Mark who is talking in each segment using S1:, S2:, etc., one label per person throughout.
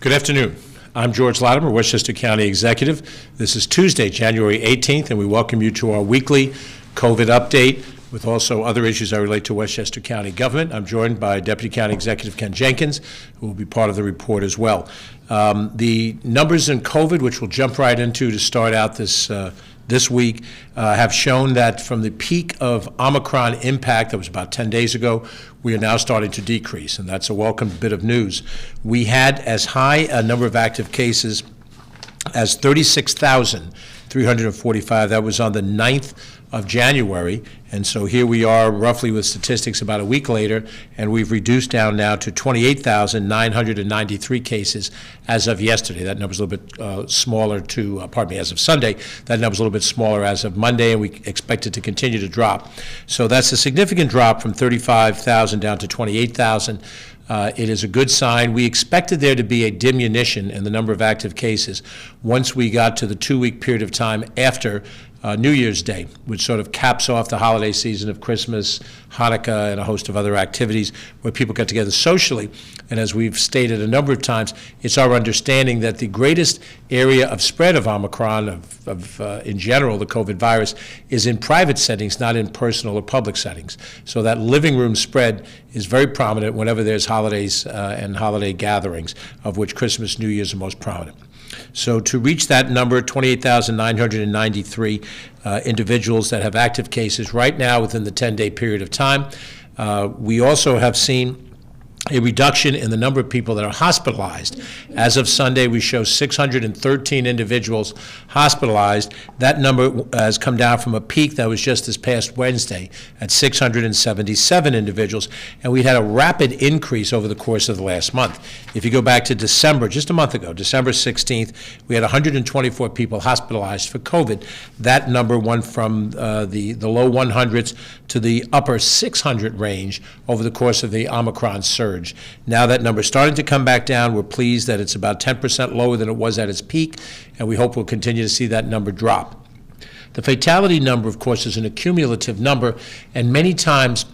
S1: Good afternoon. I'm George Latimer, Westchester County Executive. This is Tuesday, January 18th, and we welcome you to our weekly COVID update with also other issues that relate to Westchester County government. I'm joined by Deputy County Executive Ken Jenkins, who will be part of the report as well. The numbers in COVID, which we'll jump right into to start out this week, have shown that from the peak of Omicron impact that was about 10 days ago, we are now starting to decrease, and that's a welcome bit of news. We had as high a number of active cases as 36,345. That was on the 9th of January, and so here we are roughly with statistics about a week later, and we've reduced down now to 28,993 cases as of yesterday. That number's a little bit smaller as of Sunday. That number's a little bit smaller as of Monday, and we expect it to continue to drop. So that's a significant drop from 35,000 down to 28,000. It is a good sign. We expected there to be a diminution in the number of active cases once we got to the 2-week period of time after New Year's Day, which sort of caps off the holiday season of Christmas, Hanukkah, and a host of other activities where people get together socially. And as we've stated a number of times, it's our understanding that the greatest area of spread of Omicron, in general, the COVID virus, is in private settings, not in personal or public settings. So that living room spread is very prominent whenever there's holidays and holiday gatherings, of which Christmas, New Year's are most prominent. So to reach that number, 28,993 individuals that have active cases right now within the 10-day period of time. We also have seen a reduction in the number of people that are hospitalized. As of Sunday, we show 613 individuals hospitalized. That number has come down from a peak that was just this past Wednesday at 677 individuals, and we had a rapid increase over the course of the last month. If you go back to December, just a month ago, December 16th, we had 124 people hospitalized for COVID. That number went from the low 100s to the upper 600 range over the course of the Omicron surge. Now that number is starting to come back down. We're pleased that it's about 10% lower than it was at its peak, and we hope we'll continue to see that number drop. The fatality number, of course, is an accumulative number, and many times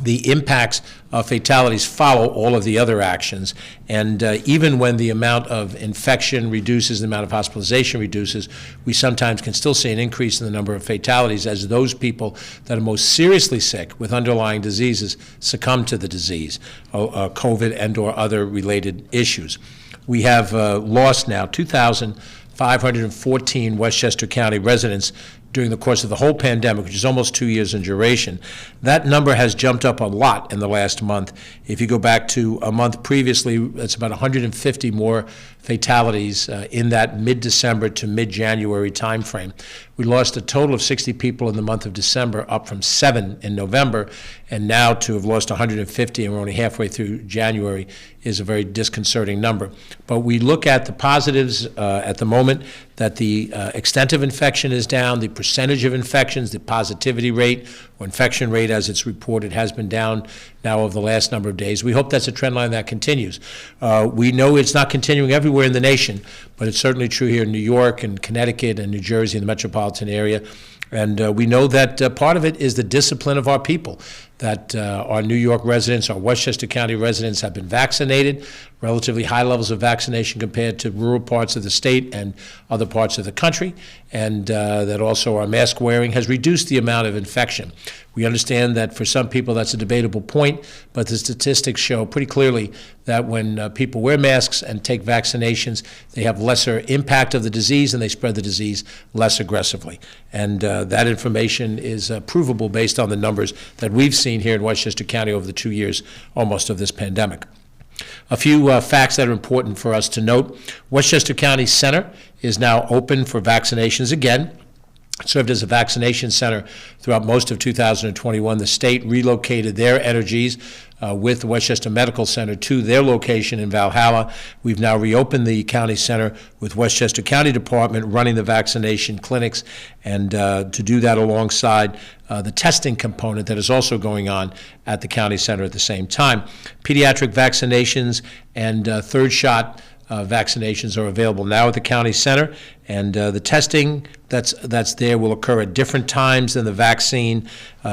S1: the impacts of fatalities follow all of the other actions, and even when the amount of infection reduces, the amount of hospitalization reduces, we sometimes can still see an increase in the number of fatalities as those people that are most seriously sick with underlying diseases succumb to the disease, COVID and or other related issues. We have lost now 2,514 Westchester County residents during the course of the whole pandemic, which is almost 2 years in duration. That number has jumped up a lot in the last month. If you go back to a month previously, it's about 150 more fatalities in that mid-December to mid-January timeframe. We lost a total of 60 people in the month of December, up from 7 in November, and now to have lost 150, and we're only halfway through January, is a very disconcerting number. But we look at the positives at the moment, that the extent of infection is down, the percentage of infections, the positivity rate or infection rate as it's reported has been down now over the last number of days. We hope that's a trend line that continues. We know it's not continuing everywhere in the nation, but it's certainly true here in New York and Connecticut and New Jersey and the metropolitan area. And we know that part of it is the discipline of our people, that our New York residents, our Westchester County residents have been vaccinated, relatively high levels of vaccination compared to rural parts of the state and other parts of the country, and that also our mask wearing has reduced the amount of infection. We understand that for some people that's a debatable point, but the statistics show pretty clearly that when people wear masks and take vaccinations, they have lesser impact of the disease and they spread the disease less aggressively. And that information is provable based on the numbers that we've seen here in Westchester County over the 2 years almost of this pandemic. A few facts that are important for us to note. Westchester County Center is now open for vaccinations again. It served as a vaccination center throughout most of 2021. The state relocated their energies with the Westchester Medical Center to their location in Valhalla. We've now reopened the county center with Westchester County Department running the vaccination clinics, and to do that alongside the testing component that is also going on at the county center at the same time. Pediatric vaccinations and third shot vaccinations are available now at the county center, And the testing that's there will occur at different times than the vaccine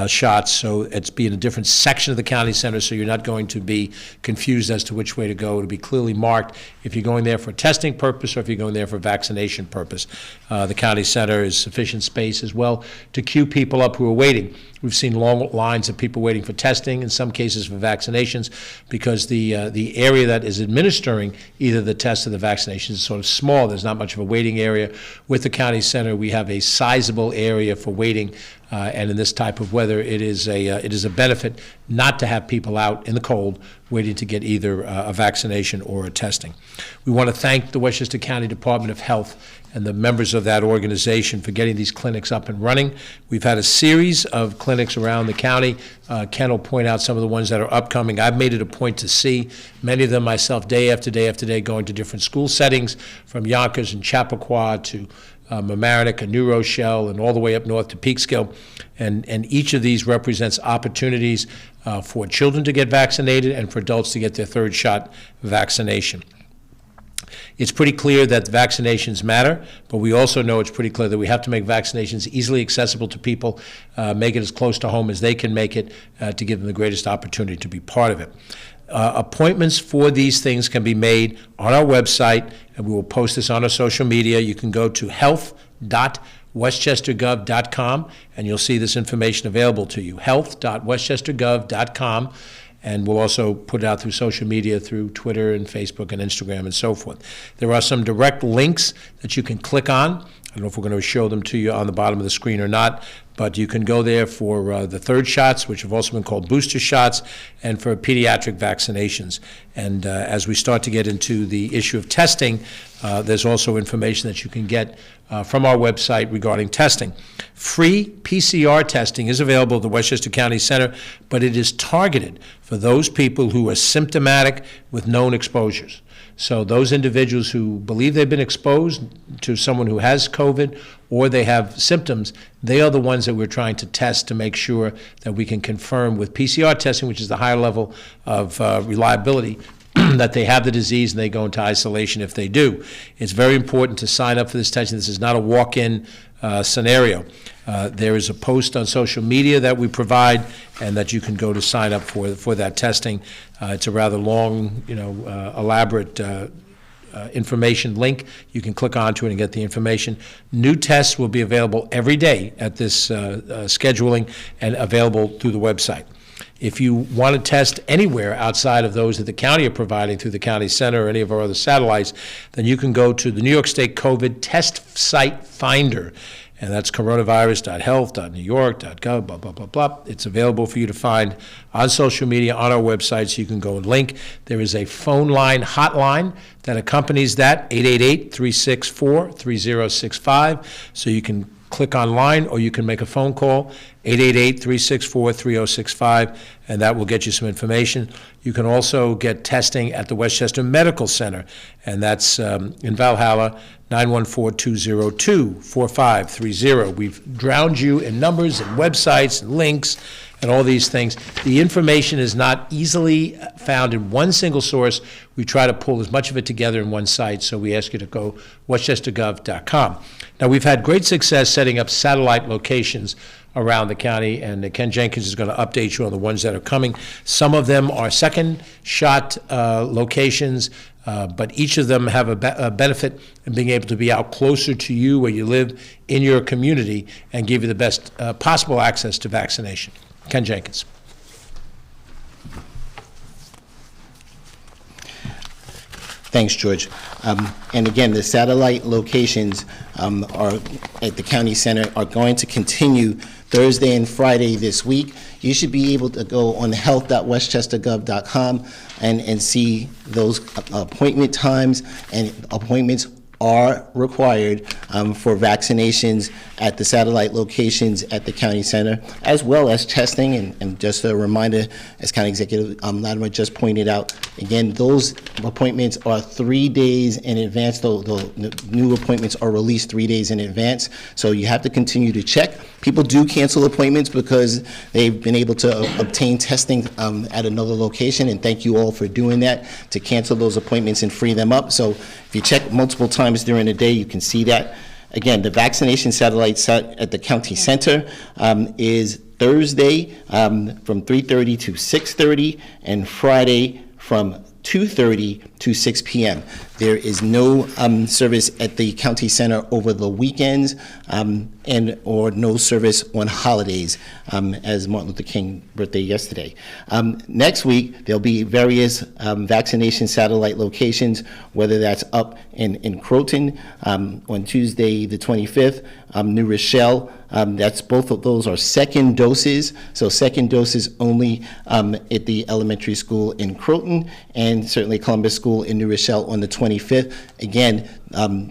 S1: shots, so it's be in a different section of the county center, so you're not going to be confused as to which way to go. It'll be clearly marked if you're going there for testing purpose or if you're going there for vaccination purpose. The county center is sufficient space as well to queue people up who are waiting. We've seen long lines of people waiting for testing, in some cases for vaccinations, because the area that is administering either the test or the vaccinations is sort of small. There's not much of a waiting area. With the county center, we have a sizable area for waiting, and in this type of weather, it is a benefit not to have people out in the cold waiting to get either a vaccination or a testing. We want to thank the Westchester County Department of Health and the members of that organization for getting these clinics up and running. We've had a series of clinics around the county. Ken will point out some of the ones that are upcoming. I've made it a point to see many of them myself day after day after day, going to different school settings, from Yonkers and Chappaqua to Mamaroneck and New Rochelle and all the way up north to Peekskill. And each of these represents opportunities for children to get vaccinated and for adults to get their third shot vaccination. It's pretty clear that vaccinations matter, but we also know it's pretty clear that we have to make vaccinations easily accessible to people, make it as close to home as they can make it, to give them the greatest opportunity to be part of it. Appointments for these things can be made on our website, and we will post this on our social media. You can go to health.westchestergov.com, and you'll see this information available to you, health.westchestergov.com. And we'll also put it out through social media, through Twitter and Facebook and Instagram and so forth. There are some direct links that you can click on. I don't know if we're going to show them to you on the bottom of the screen or not, but you can go there for the third shots, which have also been called booster shots, and for pediatric vaccinations. And as we start to get into the issue of testing, there's also information that you can get from our website regarding testing. Free PCR testing is available at the Westchester County Center, but it is targeted for those people who are symptomatic with known exposures. So those individuals who believe they've been exposed to someone who has COVID or they have symptoms, they are the ones that we're trying to test to make sure that we can confirm with PCR testing, which is the higher level of reliability, that they have the disease and they go into isolation if they do. It's very important to sign up for this testing. This is not a walk-in scenario. There is a post on social media that we provide and that you can go to sign up for that testing. It's a rather long, elaborate information link. You can click onto it and get the information. New tests will be available every day at this scheduling and available through the website. If you want to test anywhere outside of those that the county are providing through the county center or any of our other satellites, then you can go to the New York State COVID Test Site Finder, and that's coronavirus.health.newyork.gov, blah, blah, blah, blah. It's available for you to find on social media, on our website, so you can go and link. There is a phone line hotline that accompanies that, 888-364-3065, so you can click online or you can make a phone call, 888-364-3065, and that will get you some information. You can also get testing at the Westchester Medical Center, and that's in Valhalla, 914-202-4530. We've drowned you in numbers and websites and links and all these things. The information is not easily found in one single source. We try to pull as much of it together in one site, so we ask you to go westchestergov.com. Now, we've had great success setting up satellite locations around the county, and Ken Jenkins is going to update you on the ones that are coming. Some of them are second shot locations, but each of them have a benefit in being able to be out closer to you where you live in your community and give you the best possible access to vaccination. Ken Jenkins.
S2: Thanks, George. And again, the satellite locations are at the county center are going to continue Thursday and Friday this week. You should be able to go on health.westchestergov.com and see those appointment times, and appointments are required for vaccinations at the satellite locations at the county center, as well as testing. And just a reminder, as County Executive Latimer just pointed out, again, those appointments are 3 days in advance. The new appointments are released 3 days in advance, so you have to continue to check. People do cancel appointments because they've been able to obtain testing at another location, and thank you all for doing that, to cancel those appointments and free them up. So if you check multiple times during the day, you can see that. Again, the vaccination satellite set at the county center is Thursday from 3:30 to 6:30, and Friday from 2:30 to 6 p.m. There is no service at the county center over the weekends or no service on holidays, as Martin Luther King's birthday yesterday. Next week, there'll be various vaccination satellite locations, whether that's up in Croton on Tuesday the 25th, New Rochelle. That's both of those are second doses, so second doses only at the elementary school in Croton, and certainly Columbus School in New Rochelle on the 25th. Again,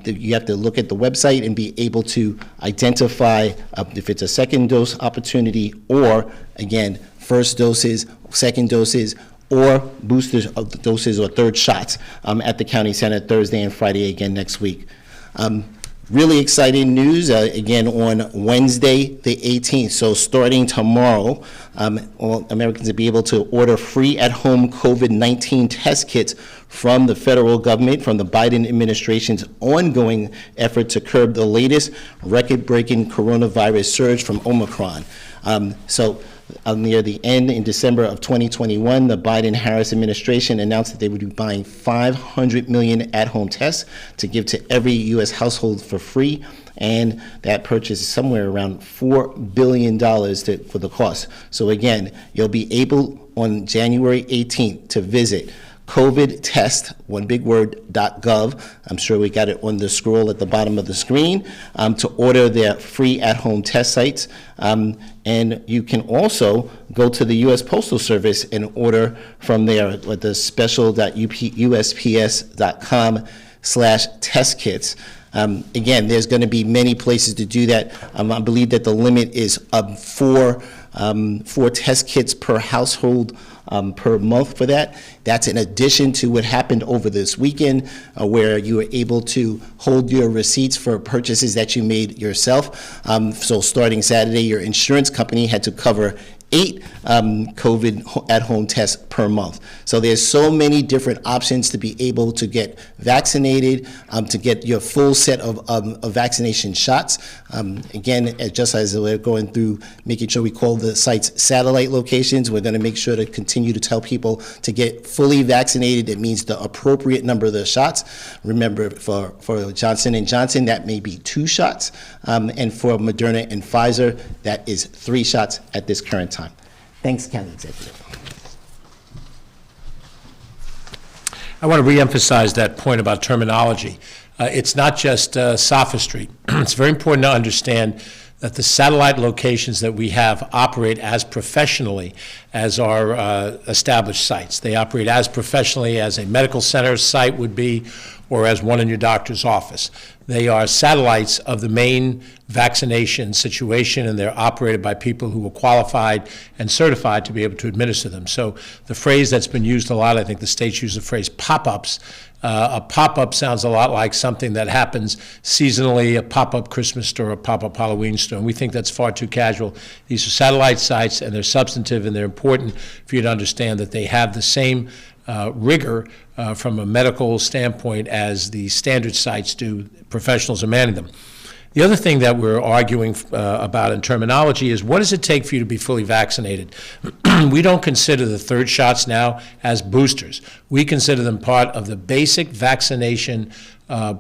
S2: you have to look at the website and be able to identify if it's a second dose opportunity, or again, first doses, second doses, or booster doses or third shots at the county center Thursday and Friday again next week. Really exciting news, again, on Wednesday, the 18th. So starting tomorrow, all Americans will be able to order free at-home COVID-19 test kits from the federal government, from the Biden administration's ongoing effort to curb the latest record-breaking coronavirus surge from Omicron. Near the end, in December of 2021, the Biden-Harris administration announced that they would be buying 500 million at-home tests to give to every U.S. household for free, and that purchase is somewhere around $4 billion for the cost. So again, you'll be able on January 18th to visit COVIDtest, one big word, .gov. I'm sure we got it on the scroll at the bottom of the screen, to order their free at-home test sites. And you can also go to the U.S. Postal Service and order from there at the special.usps.com/test kits. Again, there's going to be many places to do that. I believe that the limit is four test kits per household per month for that. That's in addition to what happened over this weekend, where you were able to hold your receipts for purchases that you made yourself. So starting Saturday, your insurance company had to cover 8 COVID at-home tests per month. So there's so many different options to be able to get vaccinated, to get your full set of vaccination shots. Again, just as we're going through making sure we call the sites satellite locations, we're going to make sure to continue to tell people to get fully vaccinated. It means the appropriate number of the shots. Remember, for Johnson & Johnson, that may be 2 shots, and for Moderna and Pfizer, that is 3 shots at this current time. Thanks, County Executive.
S1: I want to reemphasize that point about terminology. It's not just sophistry. It's very important to understand that the satellite locations that we have operate as professionally as our established sites. They operate as professionally as a medical center site would be, or as one in your doctor's office. They are satellites of the main vaccination situation, and they're operated by people who are qualified and certified to be able to administer them. So the phrase that's been used a lot, I think the states use the phrase pop-ups. A pop-up sounds a lot like something that happens seasonally, a pop-up Christmas store, a pop-up Halloween store, and we think that's far too casual. These are satellite sites, and they're substantive, and they're important for you to understand that they have the same rigor from a medical standpoint as the standard sites do. Professionals are manning them. The other thing that we're arguing about in terminology is, what does it take for you to be fully vaccinated? We don't consider the third shots now as boosters. We consider them part of the basic vaccination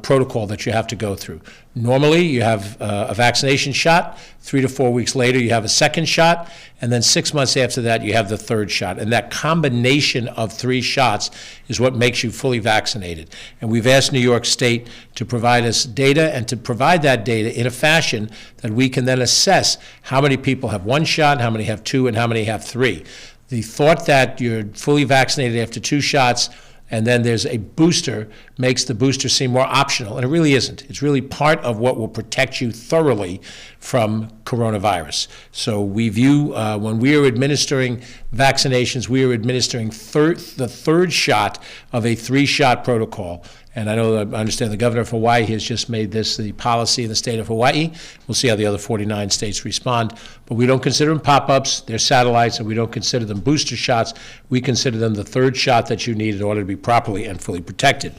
S1: protocol that you have to go through. Normally, you have a vaccination shot. 3 to 4 weeks later, you have a second shot. And then 6 months after that, you have the third shot. And that combination of 3 shots is what makes you fully vaccinated. And we've asked New York State to provide us data, and to provide that data in a fashion that we can then assess how many people have 1 shot, how many have 2, and how many have 3. The thought that you're fully vaccinated after 2 shots and then there's a booster makes the booster seem more optional, and it really isn't. It's really part of what will protect you thoroughly from coronavirus. So we view, when we are administering vaccinations, we are administering the third shot of a 3-shot protocol. And I understand the governor of Hawaii has just made this the policy in the state of Hawaii. We'll see how the other 49 states respond. But we don't consider them pop-ups, they're satellites, and we don't consider them booster shots. We consider them the third shot that you need in order to be properly and fully protected.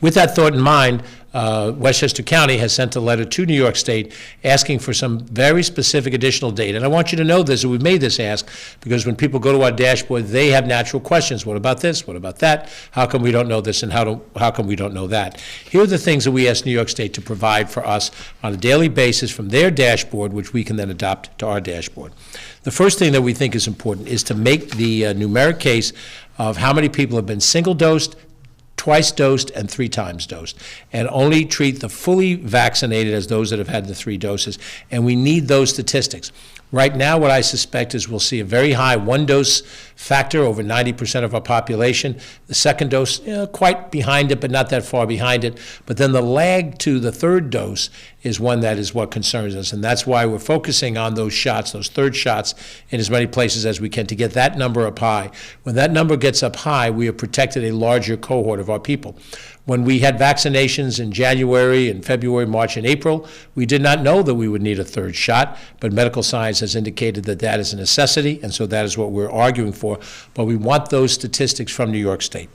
S1: With that thought in mind, Westchester County has sent a letter to New York State asking for some very specific additional data. And I want you to know this, and we've made this ask, because when people go to our dashboard, they have natural questions. What about this? What about that? How come we don't know this, and how come we don't know that? Here are the things that we ask New York State to provide for us on a daily basis from their dashboard, which we can then adopt to our dashboard. The first thing that we think is important is to make the numeric case of how many people have been single-dosed, twice dosed, and 3 times dosed, and only treat the fully vaccinated as those that have had the 3 doses, and we need those statistics. Right now, what I suspect is we'll see a very high 1-dose factor, over 90% of our population. The second dose, quite behind it, but not that far behind it. But then the lag to the 3rd dose is one that is what concerns us, and that's why we're focusing on those shots, those 3rd shots, in as many places as we can to get that number up high. When that number gets up high, we have protected a larger cohort of our people. When we had vaccinations in January and February, March, and April, we did not know that we would need a 3rd shot, but medical science has indicated that that is a necessity, and so that is what we're arguing for. But we want those statistics from New York State.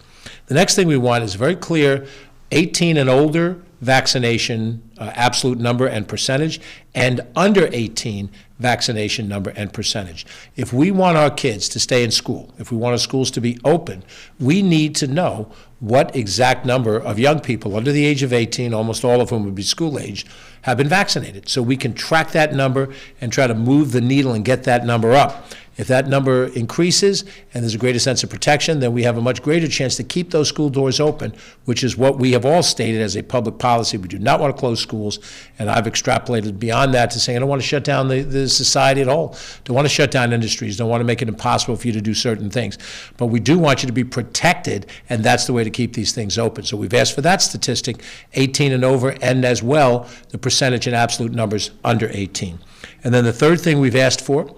S1: The next thing we want is very clear 18 and older vaccination absolute number and percentage, and under 18 vaccination number and percentage. If we want our kids to stay in school, if we want our schools to be open, we need to know what exact number of young people under the age of 18, almost all of whom would be school age, have been vaccinated. So we can track that number and try to move the needle and get that number up. If that number increases and there's a greater sense of protection, then we have a much greater chance to keep those school doors open, which is what we have all stated as a public policy. We do not want to close schools, and I've extrapolated beyond that to say I don't want to shut down the society at all. Don't want to shut down industries, don't want to make it impossible for you to do certain things. But we do want you to be protected, and that's the way to keep these things open. So we've asked for that statistic, 18 and over, and as well, the percentage and absolute numbers under 18. And then the third thing we've asked for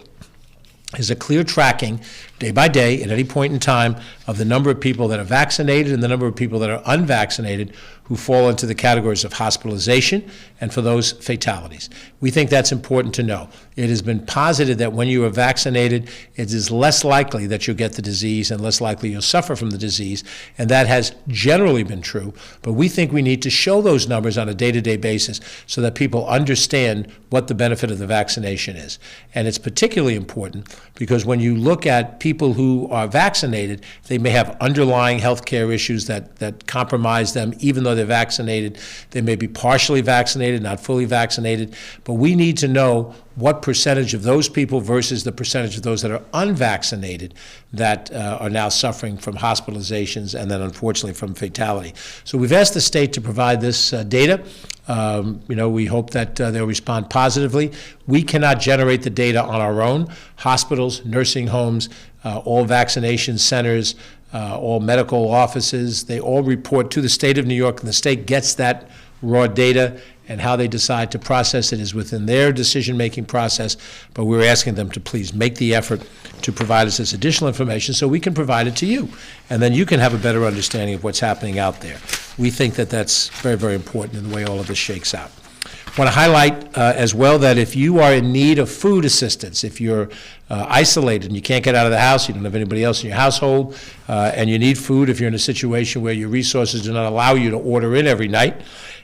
S1: is a clear tracking, day by day, at any point in time, of the number of people that are vaccinated and the number of people that are unvaccinated who fall into the categories of hospitalization and for those fatalities. We think that's important to know. It has been posited that when you are vaccinated, it is less likely that you'll get the disease and less likely you'll suffer from the disease, and that has generally been true. But we think we need to show those numbers on a day-to-day basis so that people understand what the benefit of the vaccination is. And it's particularly important because when you look at people who are vaccinated, they may have underlying health care issues that compromise them, even though they're vaccinated. They may be partially vaccinated, not fully vaccinated, but we need to know what percentage of those people versus the percentage of those that are unvaccinated that are now suffering from hospitalizations and then unfortunately from fatality. So we've asked the state to provide this data. We hope that they'll respond positively. We cannot generate the data on our own. Hospitals, nursing homes, all vaccination centers, all medical offices, they all report to the state of New York, and the state gets that raw data, and how they decide to process it is within their decision-making process, but we're asking them to please make the effort to provide us this additional information so we can provide it to you, and then you can have a better understanding of what's happening out there. We think that that's very, very important in the way all of this shakes out. I want to highlight as well that if you are in need of food assistance, if you're isolated and you can't get out of the house, you don't have anybody else in your household, and you need food, if you're in a situation where your resources do not allow you to order in every night,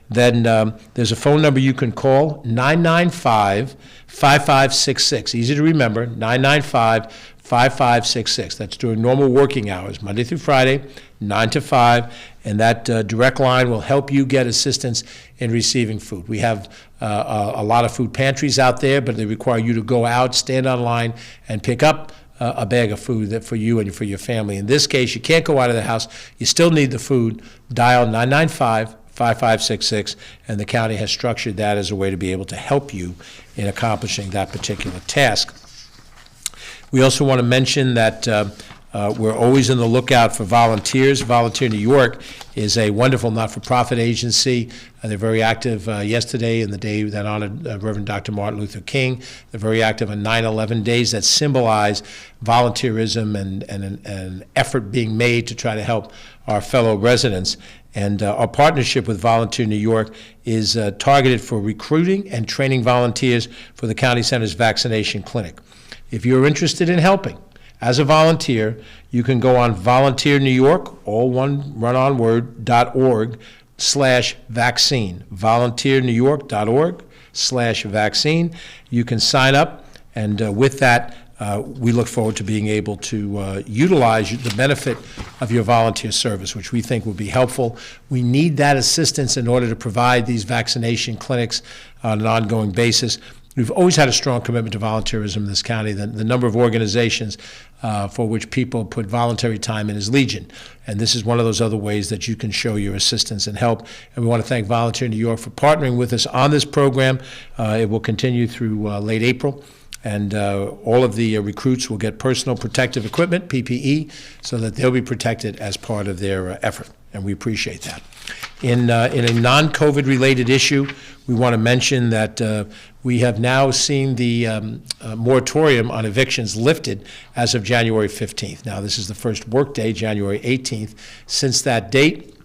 S1: then there's a phone number you can call, 995-5566. Easy to remember, 995-5566. That's during normal working hours, Monday through Friday, 9 to 5, and that direct line will help you get assistance in receiving food. We have a lot of food pantries out there, but they require you to go out, stand online, and pick up a bag of food that for you and for your family. In this case, you can't go out of the house. You still need the food. Dial 995-5566, and the county has structured that as a way to be able to help you in accomplishing that particular task. We also want to mention that we're always on the lookout for volunteers. Volunteer New York is a wonderful not-for-profit agency. They're very active yesterday and the day that honored Reverend Dr. Martin Luther King. They're very active on 9/11 days that symbolize volunteerism and an effort being made to try to help our fellow residents. And our partnership with Volunteer New York is targeted for recruiting and training volunteers for the County Center's vaccination clinic. If you're interested in helping as a volunteer, you can go on Volunteer New York, all one run-on word, .org/vaccine, volunteernewyork.org/vaccine. You can sign up, and with that, we look forward to being able to utilize the benefit of your volunteer service, which we think will be helpful. We need that assistance in order to provide these vaccination clinics on an ongoing basis. We've always had a strong commitment to volunteerism in this county. The number of organizations for which people put voluntary time in is legion. And this is one of those other ways that you can show your assistance and help. And we want to thank Volunteer New York for partnering with us on this program. It will continue through late April. And all of the recruits will get personal protective equipment, PPE, so that they'll be protected as part of their effort. And we appreciate that. In a non-COVID related issue, we want to mention that we have now seen the moratorium on evictions lifted as of January 15th. Now, this is the first workday, January 18th. Since that date,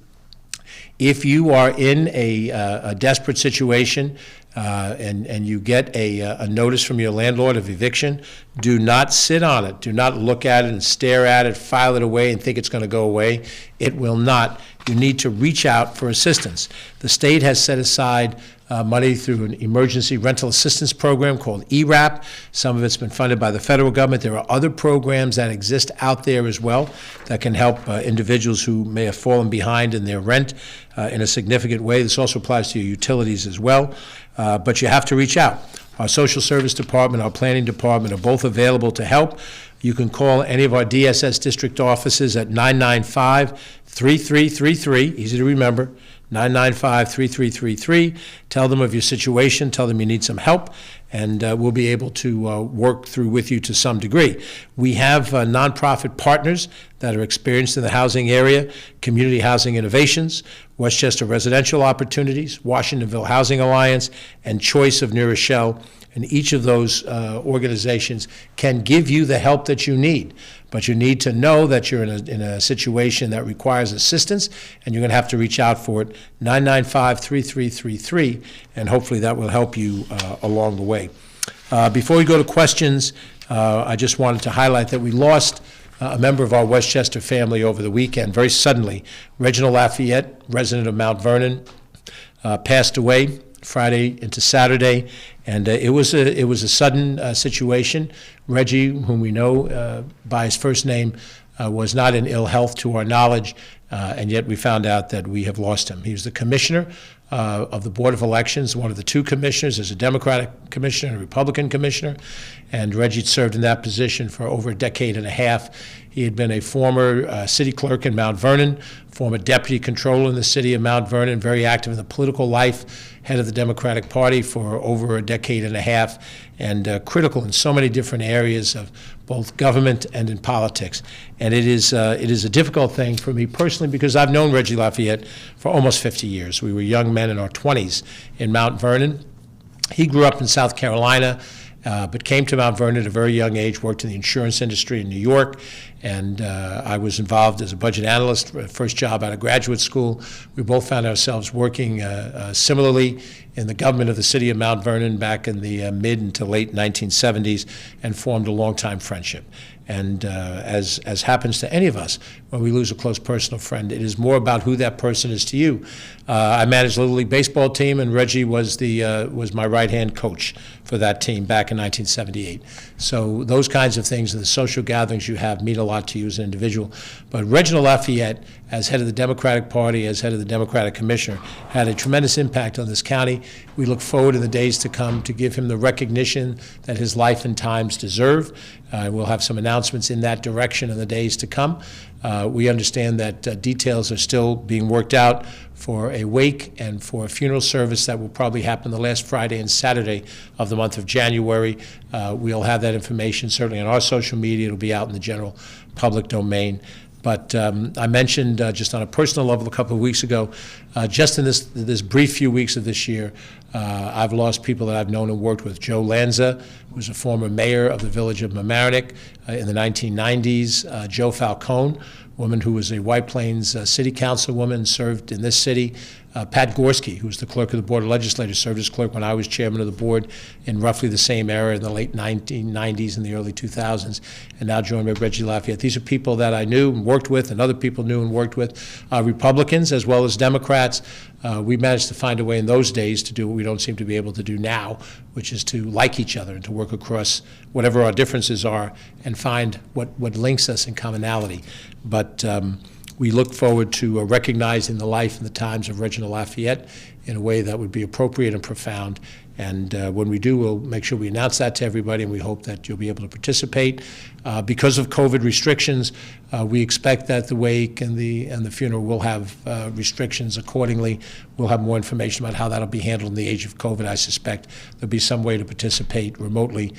S1: if you are in a desperate situation and you get a notice from your landlord of eviction, do not sit on it. Do not look at it and stare at it, file it away and think it's going to go away. It will not. You need to reach out for assistance. The state has set aside money through an emergency rental assistance program called ERAP. Some of it's been funded by the federal government. There are other programs that exist out there as well that can help individuals who may have fallen behind in their rent in a significant way. This also applies to your utilities as well. But you have to reach out. Our social service department, our planning department are both available to help. You can call any of our DSS district offices at 995-3333, easy to remember, 995-3333. Tell them of your situation, tell them you need some help, and we'll be able to work through with you to some degree. We have nonprofit partners that are experienced in the housing area: Community Housing Innovations, Westchester Residential Opportunities, Washingtonville Housing Alliance, and Choice of New Rochelle. And each of those organizations can give you the help that you need. But you need to know that you're in a situation that requires assistance, and you're going to have to reach out for it, 995-3333, and hopefully that will help you along the way. Before we go to questions, I just wanted to highlight that we lost a member of our Westchester family over the weekend, very suddenly. Reginald Lafayette, resident of Mount Vernon, passed away Friday into Saturday, and it was a sudden situation. Reggie, whom we know by his first name, was not in ill health to our knowledge, and yet we found out that we have lost him. He was the commissioner of the Board of Elections, one of the two commissioners. There's a Democratic commissioner and a Republican commissioner, and Reggie served in that position for over a decade and a half. He had been a former city clerk in Mount Vernon, former deputy controller in the city of Mount Vernon, very active in the political life, head of the Democratic Party for over a decade and a half, and critical in so many different areas of both government and in politics. And it is a difficult thing for me personally, because I've known Reggie Lafayette for almost 50 years. We were young men in our 20s in Mount Vernon. He grew up in South Carolina, but came to Mount Vernon at a very young age, worked in the insurance industry in New York, and I was involved as a budget analyst, first job out of graduate school. We both found ourselves working similarly in the government of the city of Mount Vernon back in the mid into late 1970s, and formed a long-time friendship. And as happens to any of us, when we lose a close personal friend, it is more about who that person is to you. I managed a Little League baseball team, and Reggie was my right-hand coach for that team back in 1978. So those kinds of things and the social gatherings you have mean a lot to you as an individual. But Reginald Lafayette, as head of the Democratic Party, as head of the Democratic Commissioner, had a tremendous impact on this county. We look forward in the days to come to give him the recognition that his life and times deserve. We'll have some announcements in that direction in the days to come. We understand that details are still being worked out for a wake and for a funeral service that will probably happen the last Friday and Saturday of the month of January. We'll have that information certainly on our social media. It'll be out in the general public domain. But I mentioned just on a personal level a couple of weeks ago, just in this brief few weeks of this year, I've lost people that I've known and worked with. Joe Lanza, who was a former mayor of the village of Mamaroneck in the 1990s. Joe Falcone woman who was a White Plains city councilwoman, served in this city. Pat Gorski, who was the clerk of the Board of Legislators, served as clerk when I was chairman of the board in roughly the same era in the late 1990s and the early 2000s, and now joined by Reggie Lafayette. These are people that I knew and worked with, and other people knew and worked with, Republicans as well as Democrats. We managed to find a way in those days to do what we don't seem to be able to do now, which is to like each other and to work across whatever our differences are and find what links us in commonality. But we look forward to recognizing the life and the times of Reginald Lafayette in a way that would be appropriate and profound. And when we do, we'll make sure we announce that to everybody, and we hope that you'll be able to participate. Because of COVID restrictions, we expect that the wake and the funeral will have restrictions accordingly. We'll have more information about how that'll be handled in the age of COVID. I suspect there'll be some way to participate remotely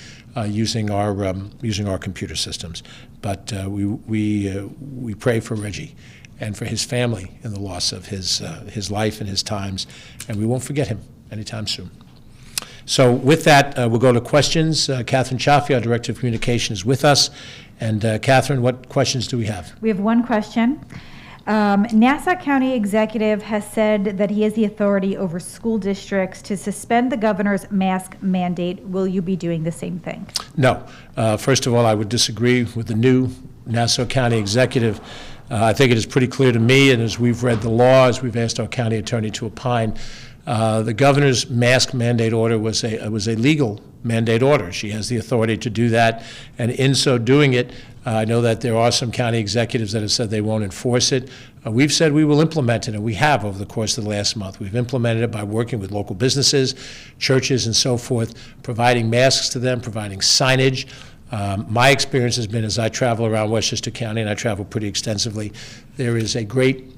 S1: using our computer systems. But we pray for Reggie and for his family in the loss of his life and his times, and we won't forget him anytime soon. So with that, we'll go to questions. Catherine Chaffee, our Director of Communication, is with us. And Catherine, what questions do we have?
S3: We have one question. Nassau County Executive has said that he has the authority over school districts to suspend the governor's mask mandate. Will you be doing the same thing?
S1: No. First of all, I would disagree with the new Nassau County Executive. I think it is pretty clear to me, and as we've read the law, as we've asked our county attorney to opine, the governor's mask mandate order was a legal mandate order. She has the authority to do that, and in so doing it, I know that there are some county executives that have said they won't enforce it. We've said we will implement it, and we have over the course of the last month. We've implemented it by working with local businesses, churches, and so forth, providing masks to them, providing signage. My experience has been, as I travel around Westchester County, and I travel pretty extensively, there is a great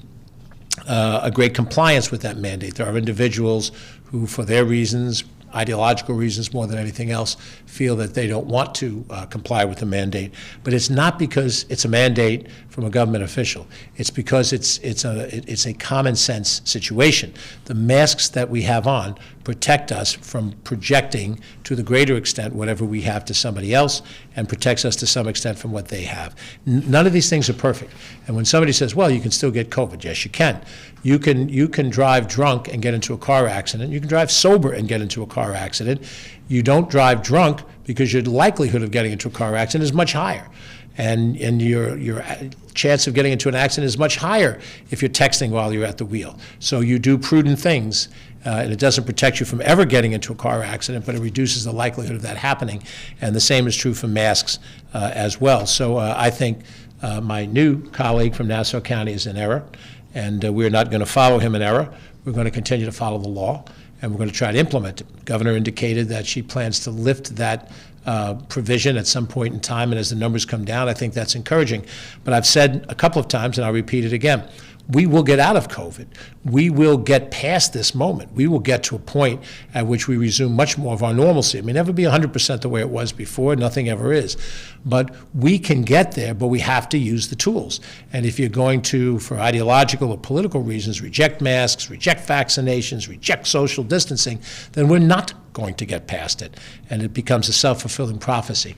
S1: compliance with that mandate. There are individuals who, for their reasons, ideological reasons more than anything else, feel that they don't want to comply with the mandate. But it's not because it's a mandate from a government official. It's because it's a common sense situation. The masks that we have on protect us from projecting to the greater extent whatever we have to somebody else, and protects us to some extent from what they have. None of these things are perfect. And when somebody says, well, you can still get COVID, yes, you can. You can drive drunk and get into a car accident. You can drive sober and get into a car accident. You don't drive drunk because your likelihood of getting into a car accident is much higher. And your chance of getting into an accident is much higher if you're texting while you're at the wheel. So you do prudent things, and it doesn't protect you from ever getting into a car accident, but it reduces the likelihood of that happening. And the same is true for masks as well. So I think my new colleague from Nassau County is in error, and we're not going to follow him in error. We're going to continue to follow the law, and we're going to try to implement it. The governor indicated that she plans to lift that provision at some point in time, and as the numbers come down, I think that's encouraging. But I've said a couple of times, and I'll repeat it again, we will get out of COVID. We will get past this moment. We will get to a point at which we resume much more of our normalcy. It may never be 100% the way it was before. Nothing ever is. But we can get there, but we have to use the tools. And if you're going to, for ideological or political reasons, reject masks, reject vaccinations, reject social distancing, then we're not going to get past it. And it becomes a self-fulfilling prophecy.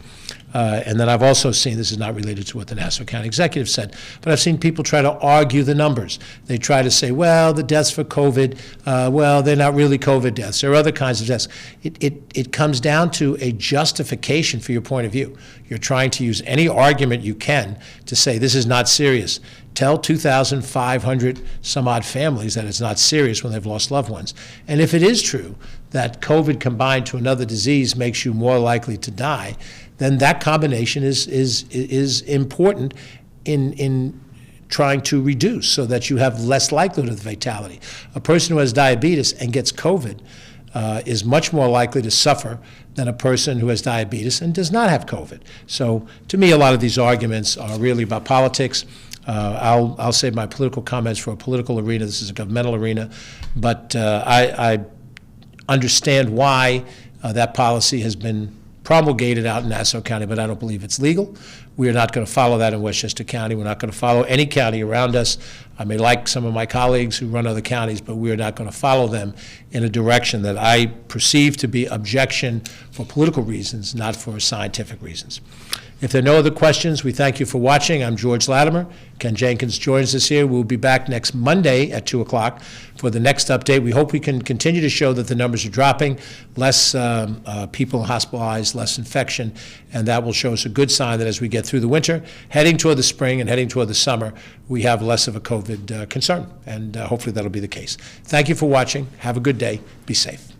S1: And then I've also seen, this is not related to what the Nassau County Executive said, but I've seen people try to argue the numbers. They try to say, well, the deaths for COVID, well, they're not really COVID deaths. There are other kinds of deaths. It comes down to a justification for your point of view. You're trying to use any argument you can to say this is not serious. Tell 2,500 some odd families that it's not serious when they've lost loved ones. And if it is true that COVID combined to another disease makes you more likely to die, then that combination is important in trying to reduce so that you have less likelihood of fatality. A person who has diabetes and gets COVID is much more likely to suffer than a person who has diabetes and does not have COVID. So to me, a lot of these arguments are really about politics. I'll save my political comments for a political arena. This is a governmental arena. But I understand why that policy has been promulgated out in Nassau County, but I don't believe it's legal. We are not going to follow that in Westchester County. We're not going to follow any county around us. I may like some of my colleagues who run other counties, but we are not going to follow them in a direction that I perceive to be objection for political reasons, not for scientific reasons. If there are no other questions, we thank you for watching. I'm George Latimer. Ken Jenkins joins us here. We'll be back next Monday at 2 o'clock for the next update. We hope we can continue to show that the numbers are dropping, less people hospitalized, less infection, and that will show us a good sign that as we get through the winter, heading toward the spring and heading toward the summer, we have less of a COVID concern, and hopefully that'll be the case. Thank you for watching. Have a good day. Be safe.